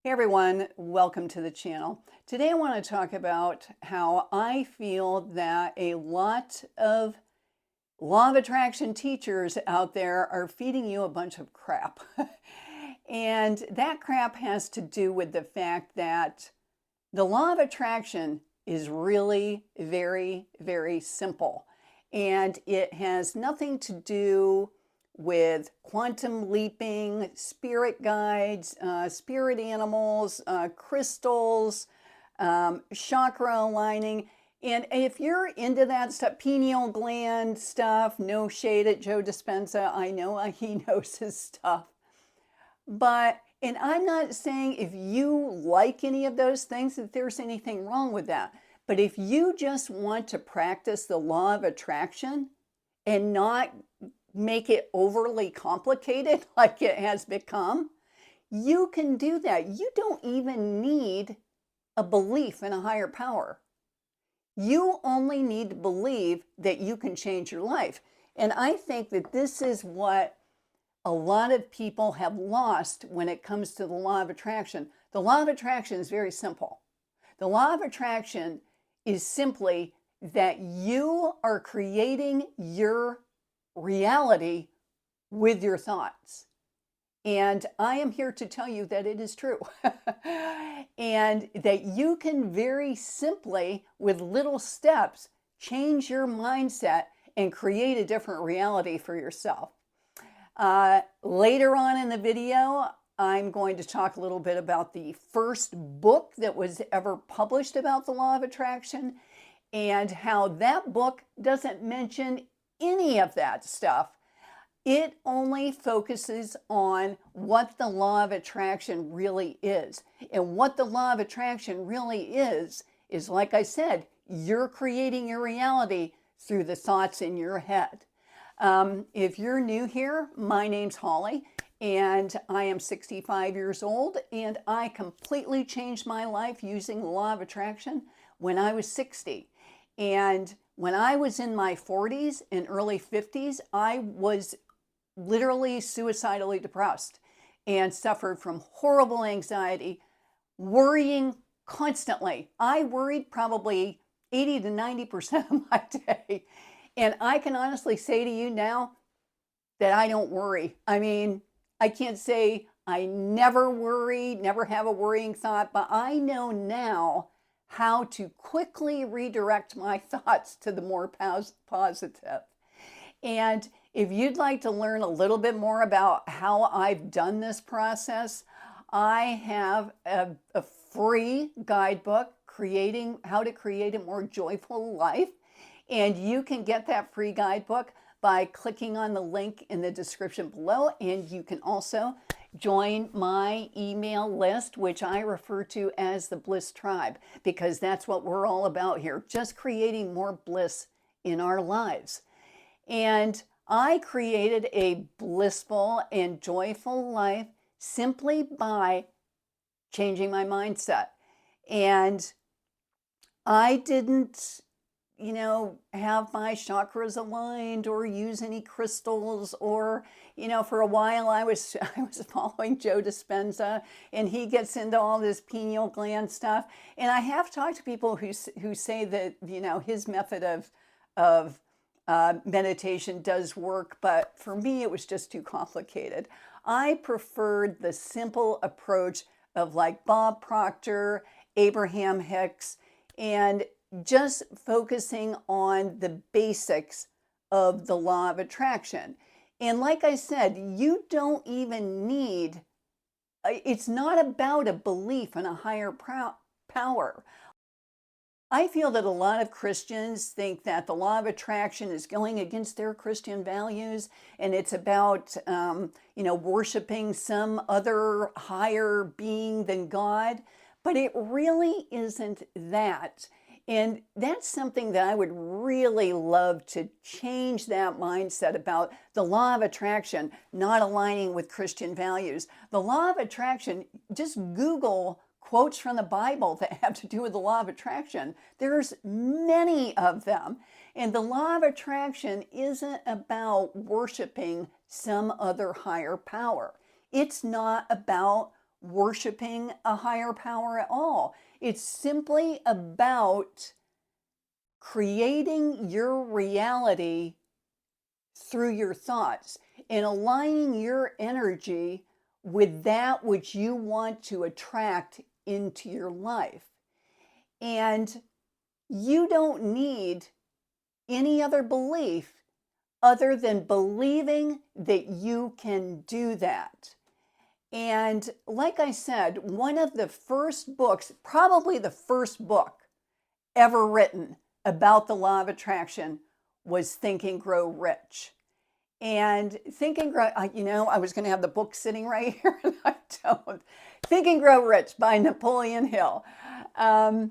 Hey everyone, welcome to the channel. Today I want to talk about how I feel that a lot of law of attraction teachers out there are feeding you a bunch of crap. And that crap has to do with the fact that the law of attraction is really very, very simple. And it has nothing to do with quantum leaping, spirit guides, spirit animals, crystals, chakra aligning. And if you're into that stuff, pineal gland stuff, no shade at Joe Dispenza. I know he knows his stuff. And I'm not saying if you like any of those things that there's anything wrong with that. But if you just want to practice the law of attraction and not make it overly complicated like it has become, you can do that. You don't even need a belief in a higher power. You only need to believe that you can change your life. And I think that this is what a lot of people have lost when it comes to the law of attraction. The law of attraction is very simple. The law of attraction is simply that you are creating your reality with your thoughts. And I am here to tell you that it is true. And that you can very simply, with little steps, change your mindset and create a different reality for yourself. Later on in the video, I'm going to talk a little bit about the first book that was ever published about the law of attraction and how that book doesn't mention any of that stuff. It only focuses on what the law of attraction really is. And what the law of attraction really is like I said, you're creating your reality through the thoughts in your head. If you're new here, my name's Holly, and I am 65 years old, and I completely changed my life using the law of attraction when I was 60. And when I was in my 40s and early 50s, I was literally suicidally depressed and suffered from horrible anxiety, worrying constantly. I worried probably 80 to 90% of my day. And I can honestly say to you now that I don't worry. I mean, I can't say I never worry, never have a worrying thought, but I know now how to quickly redirect my thoughts to the more positive. And if you'd like to learn a little bit more about how I've done this process, I have a free guidebook, How to Create a More Joyful Life. And you can get that free guidebook by clicking on the link in the description below. And you can also join my email list, which I refer to as the Bliss Tribe, because that's what we're all about here, just creating more bliss in our lives. And I created a blissful and joyful life simply by changing my mindset. And I didn't have my chakras aligned or use any crystals or, for a while I was following Joe Dispenza, and he gets into all this pineal gland stuff. And I have talked to people who say that, his method of meditation does work, but for me, it was just too complicated. I preferred the simple approach of like Bob Proctor, Abraham Hicks, and just focusing on the basics of the law of attraction. And like I said, you don't even need, it's not about a belief in a higher power. I feel that a lot of Christians think that the law of attraction is going against their Christian values, and it's about, worshiping some other higher being than God. But it really isn't that. And that's something that I would really love to change that mindset about the law of attraction not aligning with Christian values. The law of attraction, just Google quotes from the Bible that have to do with the law of attraction. There's many of them. And the law of attraction isn't about worshiping some other higher power. It's not about worshiping a higher power at all. It's simply about creating your reality through your thoughts and aligning your energy with that which you want to attract into your life. And you don't need any other belief other than believing that you can do that. And like I said, one of the first books, probably the first book ever written about the law of attraction, was Think and Grow Rich. And Think and Grow, I was going to have the book sitting right here, and I don't. Think and Grow Rich by Napoleon Hill. I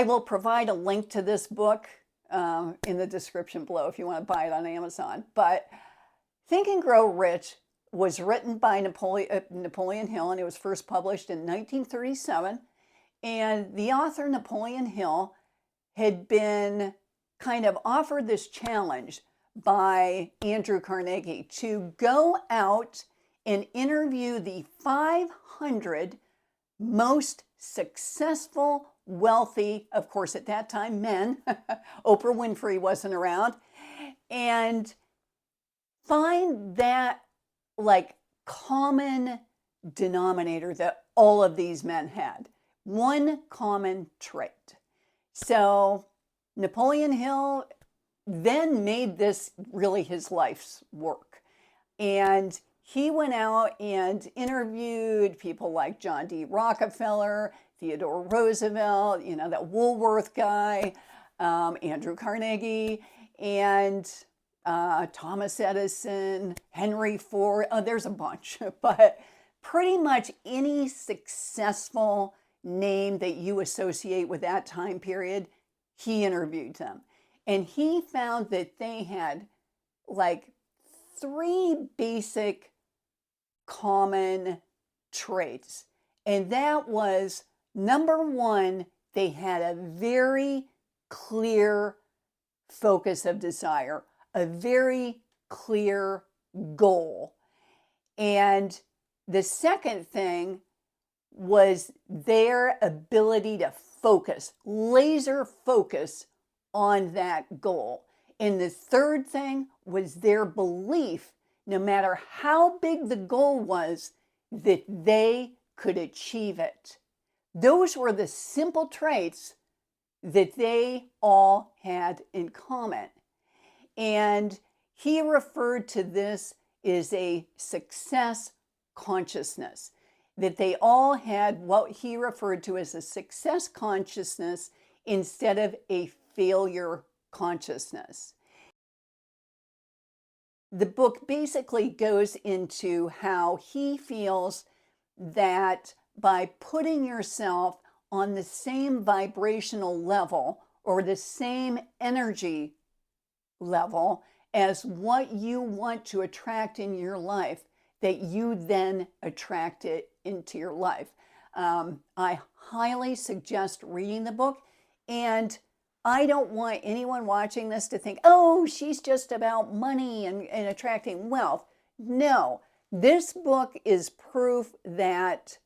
will provide a link to this book in the description below if you want to buy it on Amazon. But Think and Grow Rich was written by Napoleon Hill, and it was first published in 1937. And the author, Napoleon Hill, had been kind of offered this challenge by Andrew Carnegie to go out and interview the 500 most successful, wealthy, of course at that time, men. Oprah Winfrey wasn't around. And find that like common denominator that all of these men had. One common trait. So Napoleon Hill then made this really his life's work. And he went out and interviewed people like John D. Rockefeller, Theodore Roosevelt, that Woolworth guy, Andrew Carnegie, and Thomas Edison, Henry Ford. Oh, there's a bunch, but pretty much any successful name that you associate with that time period, he interviewed them. And he found that they had like 3 basic common traits. And that was, number 1, they had a very clear focus of desire, a very clear goal. And the second thing was their ability to focus, laser focus on that goal. And the third thing was their belief, no matter how big the goal was, that they could achieve it. Those were the simple traits that they all had in common. And he referred to this as a success consciousness, that they all had what he referred to as a success consciousness instead of a failure consciousness. The book basically goes into how he feels that by putting yourself on the same vibrational level or the same energy level as what you want to attract in your life, that you then attract it into your life. I highly suggest reading the book, and I don't want anyone watching this to think, oh, she's just about money and attracting wealth. No, this book is proof that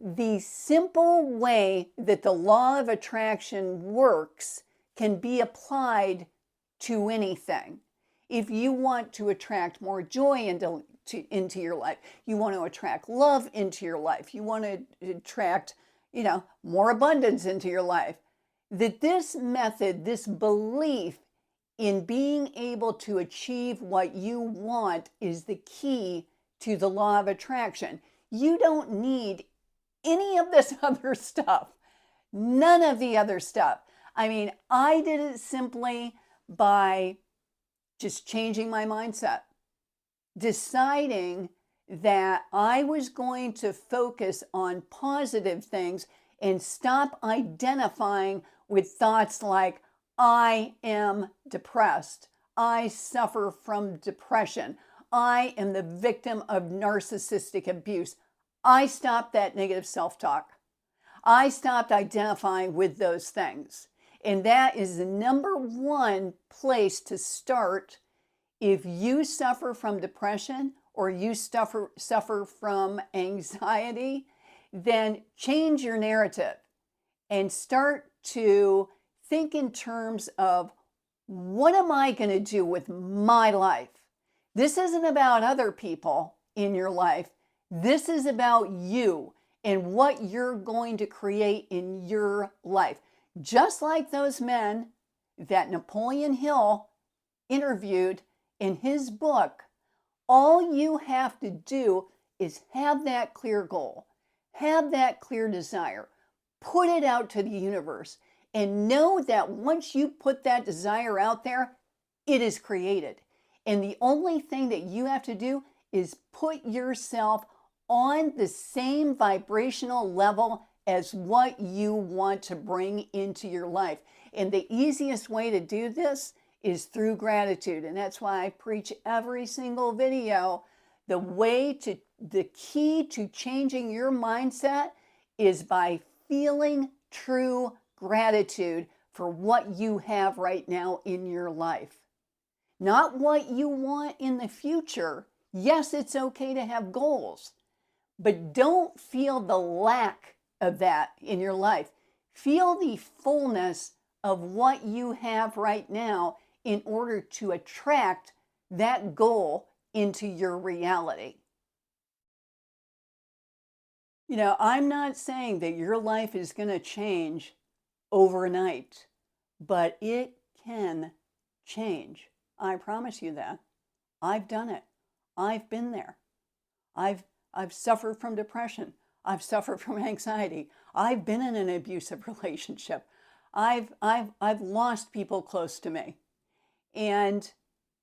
the simple way that the law of attraction works can be applied to anything. If you want to attract more joy into your life, you want to attract love into your life, you want to attract, more abundance into your life, that this method, this belief in being able to achieve what you want is the key to the law of attraction. You don't need any of this other stuff. None of the other stuff. I mean, I did it simply by just changing my mindset, deciding that I was going to focus on positive things and stop identifying with thoughts like, I am depressed, I suffer from depression, I am the victim of narcissistic abuse. I stopped that negative self-talk. I stopped identifying with those things. And that is the number 1 place to start if you suffer from depression or you suffer from anxiety, then change your narrative and start to think in terms of, what am I going to do with my life? This isn't about other people in your life. This is about you and what you're going to create in your life. Just like those men that Napoleon Hill interviewed in his book, all you have to do is have that clear goal, have that clear desire, put it out to the universe, and know that once you put that desire out there, it is created. And the only thing that you have to do is put yourself on the same vibrational level as what you want to bring into your life. And the easiest way to do this is through gratitude. And that's why I preach every single video. The key to changing your mindset is by feeling true gratitude for what you have right now in your life. Not what you want in the future. Yes, it's okay to have goals, but don't feel the lack of that in your life. Feel the fullness of what you have right now in order to attract that goal into your reality. You know, I'm not saying that your life is going to change overnight, but it can change. I promise you that. I've done it. I've been there. I've suffered from depression. I've suffered from anxiety. I've been in an abusive relationship. I've lost people close to me. And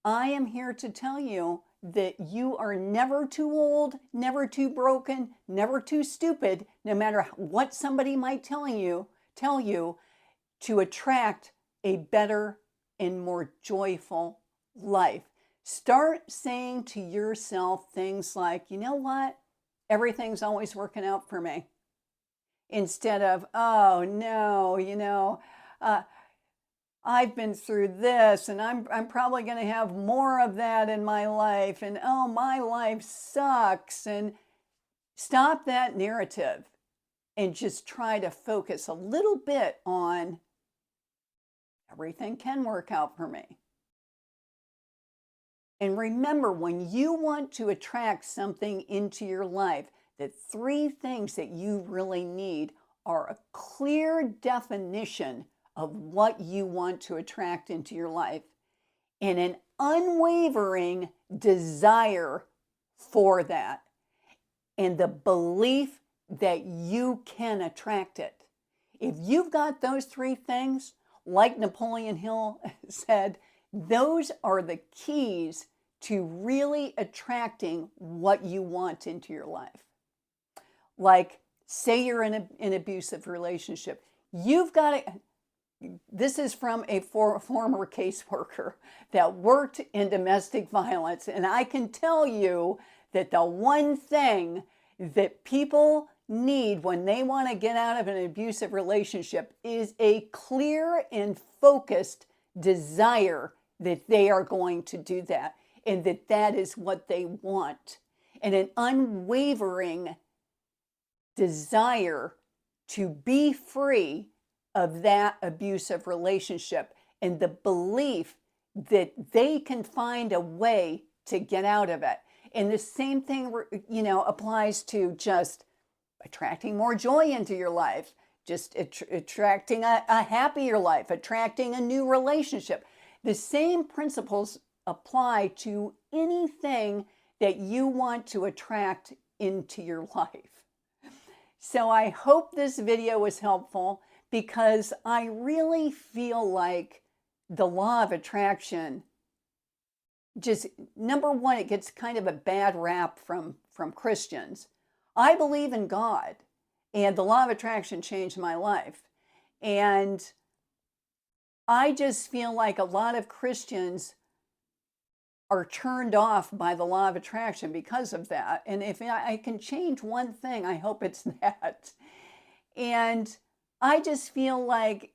I am here to tell you that you are never too old, never too broken, never too stupid, no matter what somebody might tell you, to attract a better and more joyful life. Start saying to yourself things like, you know what? Everything's always working out for me. Instead of, oh no, I've been through this and I'm probably going to have more of that in my life, and oh, my life sucks. And stop that narrative and just try to focus a little bit on, everything can work out for me. And remember, when you want to attract something into your life, the three things that you really need are a clear definition of what you want to attract into your life and an unwavering desire for that, and the belief that you can attract it. If you've got those three things, like Napoleon Hill said, those are the keys to really attracting what you want into your life. Like, say you're in an abusive relationship. You've got to, this is from a former caseworker that worked in domestic violence. And I can tell you that the one thing that people need when they want to get out of an abusive relationship is a clear and focused desire that they are going to do that, and that is what they want, and an unwavering desire to be free of that abusive relationship, and the belief that they can find a way to get out of it. And the same thing, applies to just attracting more joy into your life, just attracting a happier life, attracting a new relationship. The same principles apply to anything that you want to attract into your life. So I hope this video was helpful, because I really feel like the law of attraction, just, number one, it gets kind of a bad rap from Christians. I believe in God, and the law of attraction changed my life. And I just feel like a lot of Christians are turned off by the law of attraction because of that. And if I can change one thing, I hope it's that. And I just feel like,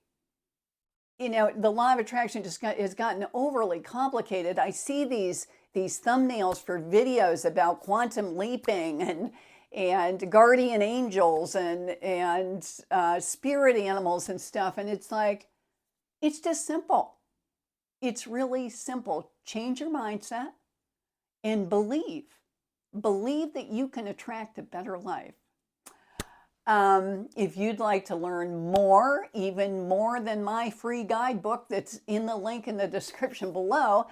the law of attraction just has gotten overly complicated. I see these these thumbnails for videos about quantum leaping and guardian angels and spirit animals and stuff. And it's like, it's just simple. It's really simple. Change your mindset and believe. Believe that you can attract a better life. If you'd like to learn more, even more than my free guidebook that's in the link in the description below,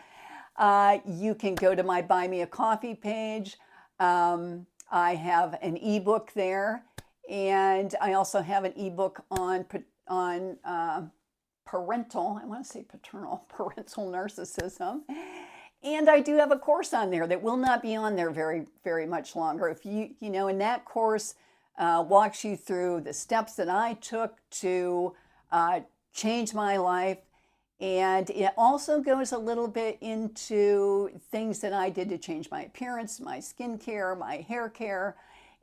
you can go to my Buy Me a Coffee page. I have an ebook there, and I also have an ebook on parental, I want to say paternal, parental narcissism. And I do have a course on there that will not be on there very, very much longer. If you know, in that course, walks you through the steps that I took to change my life. And it also goes a little bit into things that I did to change my appearance, my skincare, my hair care.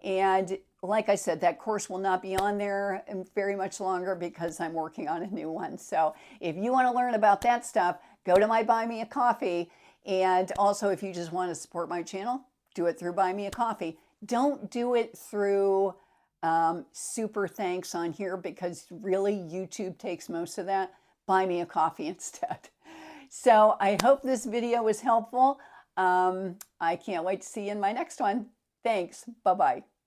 And like I said, that course will not be on there very much longer because I'm working on a new one. So if you want to learn about that stuff, go to my Buy Me a Coffee. And also, if you just want to support my channel, do it through Buy Me a Coffee. Don't do it through super thanks on here, because really YouTube takes most of that. Buy Me a Coffee instead. So I hope this video was helpful. I can't wait to see you in my next one. Thanks. Bye-bye.